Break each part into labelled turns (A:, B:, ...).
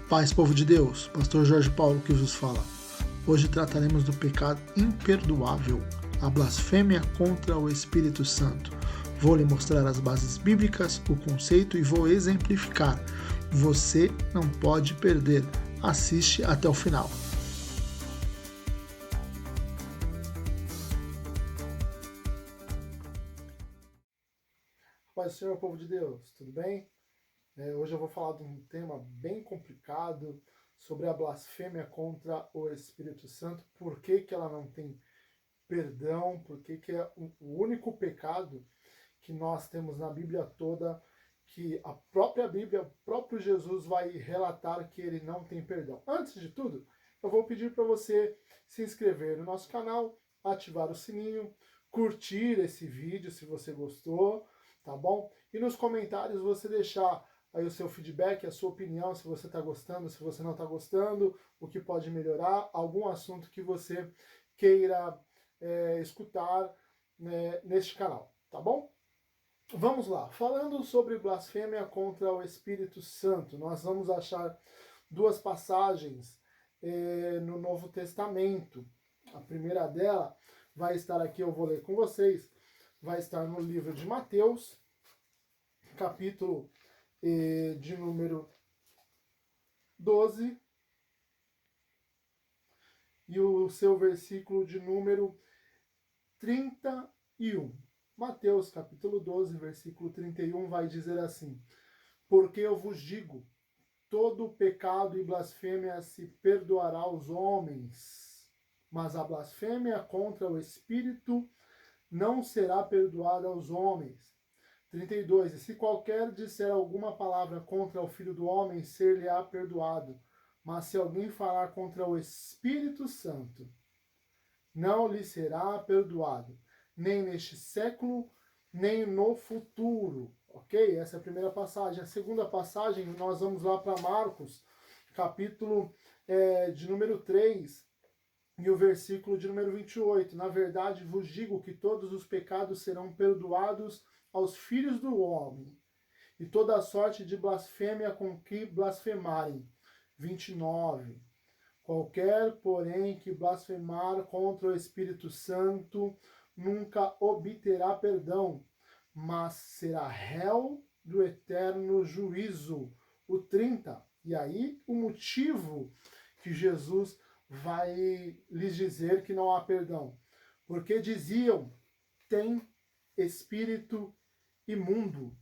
A: Paz, povo de Deus, Pastor Jorge Paulo que vos fala. Hoje trataremos do pecado imperdoável, a blasfêmia contra o Espírito Santo. Vou lhe mostrar as bases bíblicas, o conceito e vou exemplificar. Você não pode perder. Assiste até o final. Paz do Senhor, povo de Deus, tudo bem? Hoje eu vou falar de um tema bem complicado sobre a blasfêmia contra o Espírito Santo. Por que que ela não tem perdão? Por que que é o único pecado que nós temos na Bíblia toda, que a própria Bíblia, o próprio Jesus vai relatar que ele não tem perdão. Antes de tudo, eu vou pedir para você se inscrever no nosso canal, ativar o sininho, curtir esse vídeo se você gostou, tá bom? E nos comentários você deixar aí o seu feedback, a sua opinião, se você está gostando, se você não está gostando, o que pode melhorar, algum assunto que você queira escutar neste canal, tá bom? Vamos lá, falando sobre blasfêmia contra o Espírito Santo, nós vamos achar duas passagens no Novo Testamento. A primeira dela vai estar aqui, eu vou ler com vocês, vai estar no livro de Mateus, capítulo de número 12, e o seu versículo de número 31. Mateus capítulo 12, versículo 31 vai dizer assim: porque eu vos digo, todo pecado e blasfêmia se perdoará aos homens, mas a blasfêmia contra o Espírito não será perdoada aos homens. 32. E se qualquer disser alguma palavra contra o Filho do Homem, ser-lhe-á perdoado. Mas se alguém falar contra o Espírito Santo, não lhe será perdoado, nem neste século, nem no futuro. Ok? Essa é a primeira passagem. A segunda passagem, nós vamos lá para Marcos, capítulo de número 3, e o versículo de número 28. Na verdade, vos digo que todos os pecados serão perdoados aos filhos do homem, e toda a sorte de blasfêmia com que blasfemarem. 29. Qualquer, porém, que blasfemar contra o Espírito Santo nunca obterá perdão, mas será réu do eterno juízo. O 30. E aí o motivo que Jesus vai lhes dizer que não há perdão. Porque diziam, tem espírito imundo.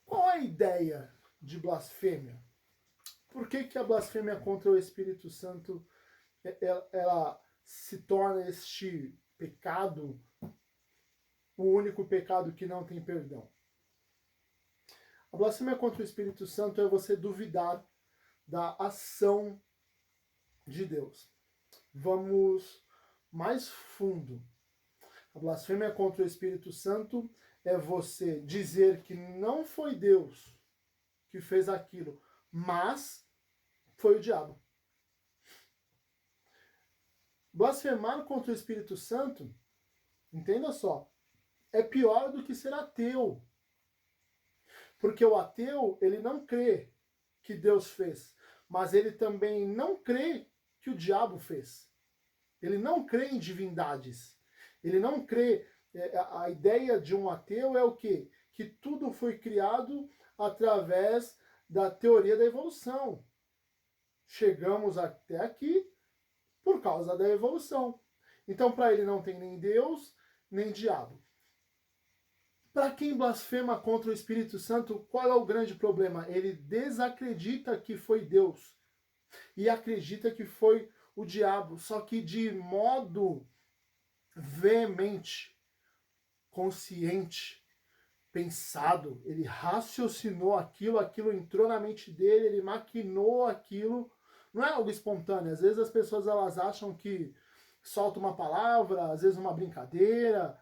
A: Qual é a ideia de blasfêmia? Por que que a blasfêmia contra o Espírito Santo ela se torna este pecado, o único pecado que não tem perdão? A blasfêmia contra o Espírito Santo é você duvidar da ação de Deus. Vamos mais fundo. A blasfêmia contra o Espírito Santo é você dizer que não foi Deus que fez aquilo, mas foi o diabo. Blasfemar contra o Espírito Santo, entenda só, é pior do que ser ateu. Porque o ateu, ele não crê que Deus fez, mas ele também não crê que o diabo fez. Ele não crê em divindades. Ele não crê. A ideia de um ateu é o quê? Que tudo foi criado através da teoria da evolução. Chegamos até aqui por causa da evolução. Então, para ele não tem nem Deus, nem diabo. Para quem blasfema contra o Espírito Santo, qual é o grande problema? Ele desacredita que foi Deus e acredita que foi o diabo, só que de modo veemente, consciente, pensado. Ele raciocinou aquilo, aquilo entrou na mente dele, ele maquinou aquilo. Não é algo espontâneo. Às vezes as pessoas elas acham que solta uma palavra, às vezes uma brincadeira,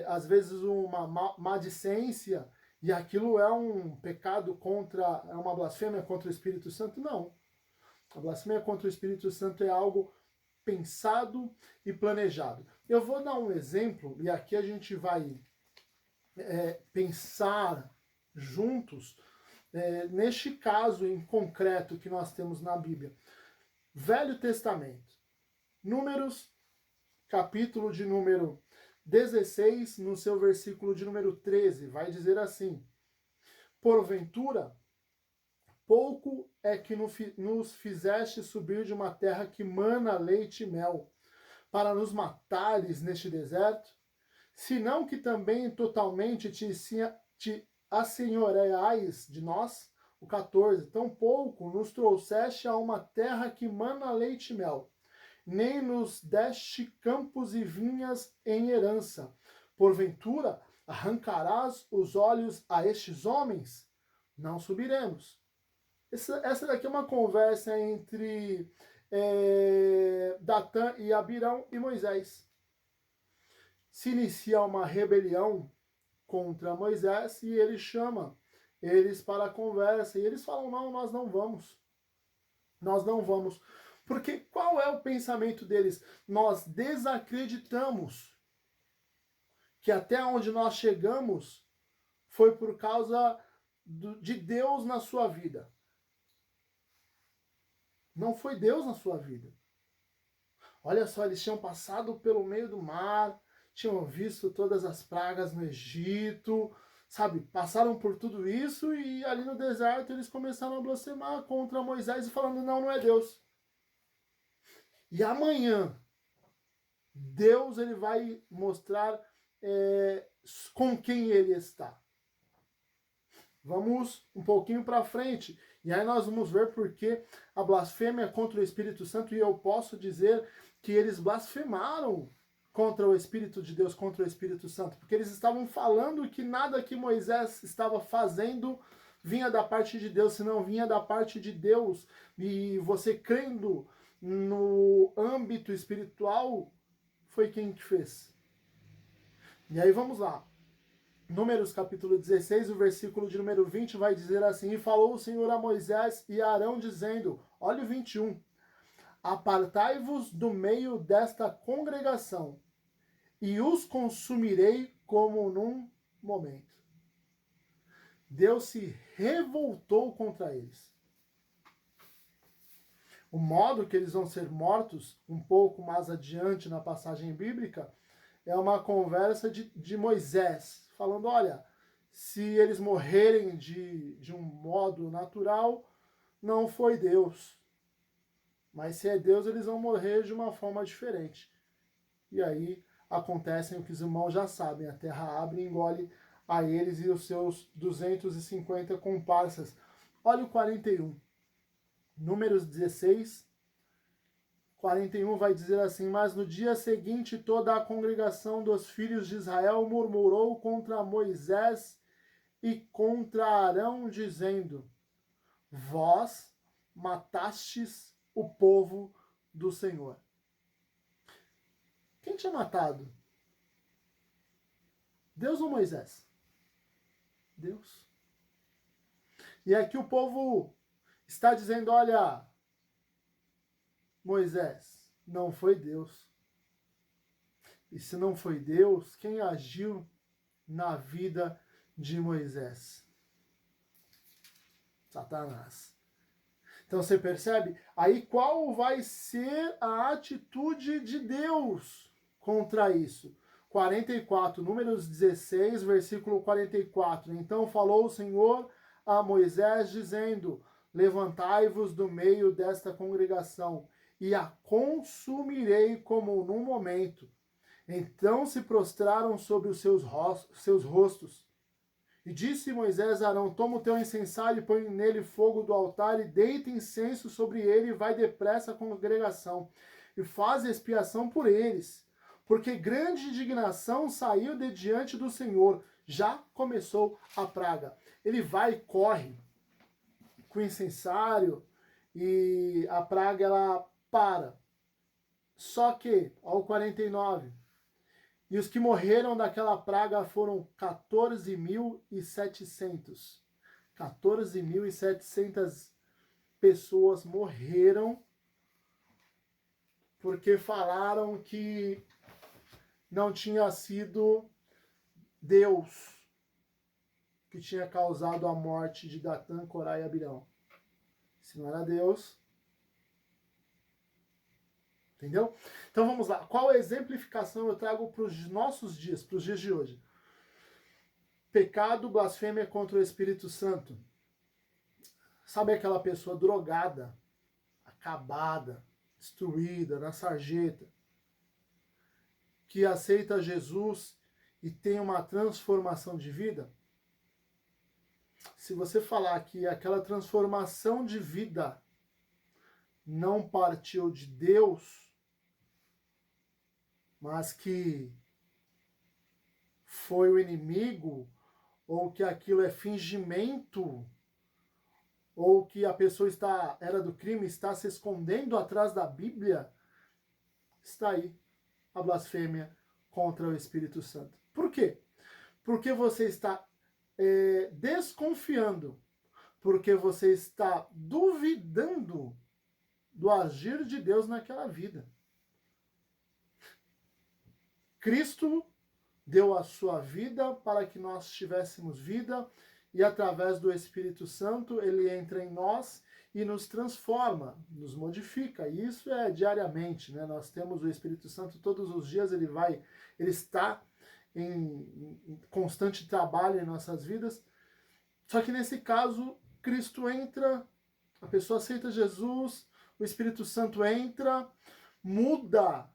A: às vezes uma maledicência, e aquilo é um pecado contra, é uma blasfêmia contra o Espírito Santo. Não. A blasfêmia contra o Espírito Santo é algo pensado e planejado. Eu vou dar um exemplo, e aqui a gente vai pensar juntos neste caso em concreto que nós temos na Bíblia. Velho Testamento. Números, capítulo de número 16, no seu versículo de número 13, vai dizer assim: porventura, pouco é que nos fizeste subir de uma terra que mana leite e mel, para nos matares neste deserto? Senão que também totalmente te assenhoreais de nós? O 14. Tampouco nos trouxeste a uma terra que mana leite e mel, nem nos deste campos e vinhas em herança. Porventura, arrancarás os olhos a estes homens? Não subiremos. Essa daqui é uma conversa entre Datã e Abirão e Moisés. Se inicia uma rebelião contra Moisés e ele chama eles para a conversa. E eles falam, não, nós não vamos. Nós não vamos. Porque qual é o pensamento deles? Nós desacreditamos que até onde nós chegamos foi por causa de Deus na sua vida. Não foi Deus na sua vida. Olha só, eles tinham passado pelo meio do mar, tinham visto todas as pragas no Egito, sabe? Passaram por tudo isso e ali no deserto eles começaram a blasfemar contra Moisés e falando, não, não é Deus. E amanhã, Deus ele vai mostrar com quem ele está. Vamos um pouquinho para frente. E aí nós vamos ver porque a blasfêmia contra o Espírito Santo, e eu posso dizer que eles blasfemaram contra o Espírito de Deus, contra o Espírito Santo, porque eles estavam falando que nada que Moisés estava fazendo vinha da parte de Deus, senão vinha da parte de Deus. E você crendo no âmbito espiritual, foi quem que fez. E aí vamos lá. Números capítulo 16, o versículo de número 20 vai dizer assim: e falou o Senhor a Moisés e a Arão dizendo, olha o 21, apartai-vos do meio desta congregação e os consumirei como num momento. Deus se revoltou contra eles. O modo que eles vão ser mortos, um pouco mais adiante na passagem bíblica, é uma conversa de Moisés, falando, olha, se eles morrerem de um modo natural, não foi Deus. Mas se é Deus, eles vão morrer de uma forma diferente. E aí acontecem o que os irmãos já sabem, a terra abre e engole a eles e os seus 250 comparsas. Olha o 41. Números 16, 41 vai dizer assim: mas no dia seguinte toda a congregação dos filhos de Israel murmurou contra Moisés e contra Arão, dizendo, vós matastes o povo do Senhor. Quem tinha matado? Deus ou Moisés? Deus. E aqui o povo está dizendo, olha, Moisés, não foi Deus. E se não foi Deus, quem agiu na vida de Moisés? Satanás. Então você percebe? Aí qual vai ser a atitude de Deus contra isso? 44, Números 16, versículo 44. Então falou o Senhor a Moisés, dizendo, levantai-vos do meio desta congregação, e a consumirei como num momento. Então se prostraram sobre os seus rostos. E disse Moisés a Arão, toma o teu incensário e põe nele fogo do altar, e deita incenso sobre ele, e vai depressa à congregação, e faz expiação por eles. Porque grande indignação saiu de diante do Senhor, já começou a praga. Ele vai e corre com o incensário, e a praga ela para. Só que, ao 49, e os que morreram daquela praga foram 14.700. 14.700 pessoas morreram porque falaram que não tinha sido Deus. que tinha causado a morte de Datã, Corá e Abirão? Se não era Deus. Entendeu? Então vamos lá. Qual exemplificação eu trago para os nossos dias, para os dias de hoje? Pecado, blasfêmia contra o Espírito Santo. Sabe aquela pessoa drogada, acabada, destruída, na sarjeta, que aceita Jesus e tem uma transformação de vida? Se você falar que aquela transformação de vida não partiu de Deus, mas que foi o inimigo, ou que aquilo é fingimento, ou que a pessoa era do crime, está se escondendo atrás da Bíblia, está aí a blasfêmia contra o Espírito Santo. Por quê? Porque você está desconfiando, porque você está duvidando do agir de Deus naquela vida. Cristo deu a sua vida para que nós tivéssemos vida, e através do Espírito Santo ele entra em nós e nos transforma, nos modifica. E isso é diariamente, né? Nós temos o Espírito Santo todos os dias, ele está em constante trabalho em nossas vidas. Só que nesse caso, Cristo entra, a pessoa aceita Jesus, o Espírito Santo entra, muda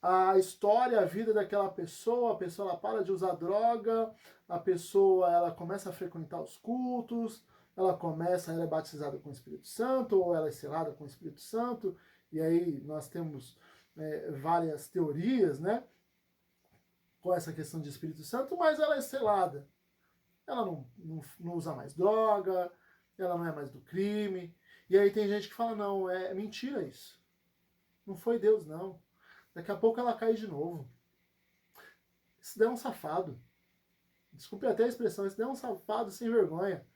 A: a história, a vida daquela pessoa. A pessoa ela para de usar droga, a pessoa ela começa a frequentar os cultos, ela é batizada com o Espírito Santo, ou ela é selada com o Espírito Santo, e aí nós temos várias teorias, né, com essa questão de Espírito Santo, mas ela é selada. Ela não usa mais droga, ela não é mais do crime, e aí tem gente que fala, não, é mentira isso. Não foi Deus, não. Daqui a pouco ela cai de novo. Isso daí é um safado. Desculpe até a expressão, isso daí é um safado sem vergonha.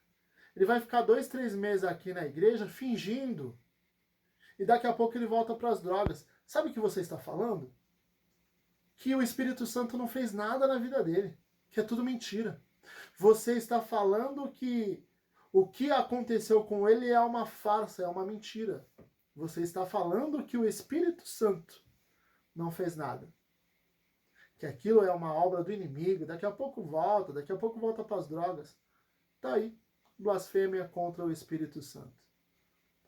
A: Ele vai ficar 2, 3 meses aqui na igreja fingindo. E daqui a pouco ele volta para as drogas. Sabe o que você está falando? Que o Espírito Santo não fez nada na vida dele. Que é tudo mentira. Você está falando que o que aconteceu com ele é uma farsa, é uma mentira. Você está falando que o Espírito Santo não fez nada. Que aquilo é uma obra do inimigo, daqui a pouco volta para as drogas. Tá aí, blasfêmia contra o Espírito Santo.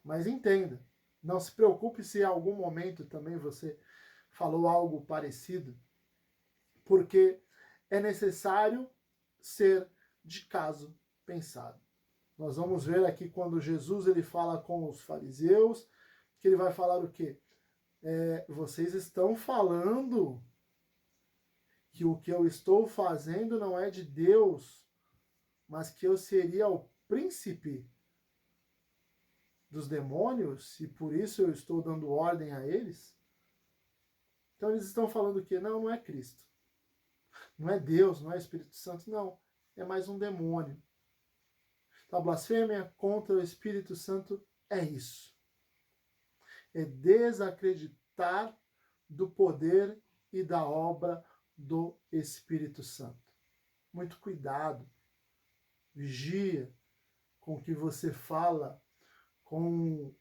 A: Mas entenda, não se preocupe se em algum momento também você falou algo parecido, porque é necessário ser de caso pensado. Nós vamos ver aqui quando Jesus ele fala com os fariseus, que ele vai falar o quê? Vocês estão falando que o que eu estou fazendo não é de Deus, mas que eu seria o príncipe dos demônios e por isso eu estou dando ordem a eles? Então eles estão falando que não é Cristo, não é Deus, não é Espírito Santo, não, é mais um demônio. Então a blasfêmia contra o Espírito Santo é isso. É desacreditar do poder e da obra do Espírito Santo. Muito cuidado. Vigia com o que você fala, com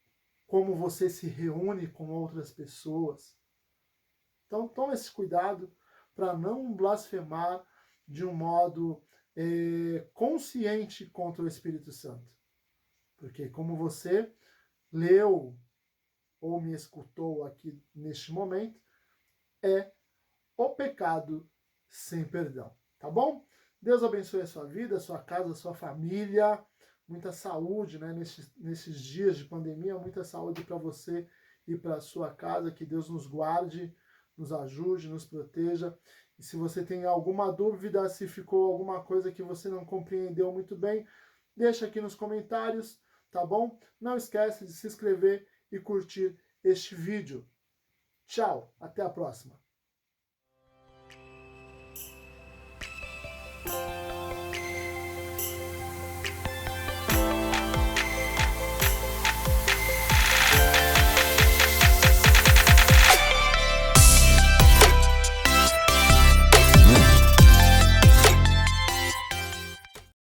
A: como você se reúne com outras pessoas. Então tome esse cuidado para não blasfemar de um modo consciente contra o Espírito Santo. Porque como você leu ou me escutou aqui neste momento, é o pecado sem perdão, tá bom? Deus abençoe a sua vida, a sua casa, a sua família, muita saúde, né? Nesses dias de pandemia, muita saúde para você e para a sua casa, que Deus nos guarde, nos ajude, nos proteja. E se você tem alguma dúvida, se ficou alguma coisa que você não compreendeu muito bem, deixa aqui nos comentários, tá bom? Não esquece de se inscrever e curtir este vídeo. Tchau, até a próxima.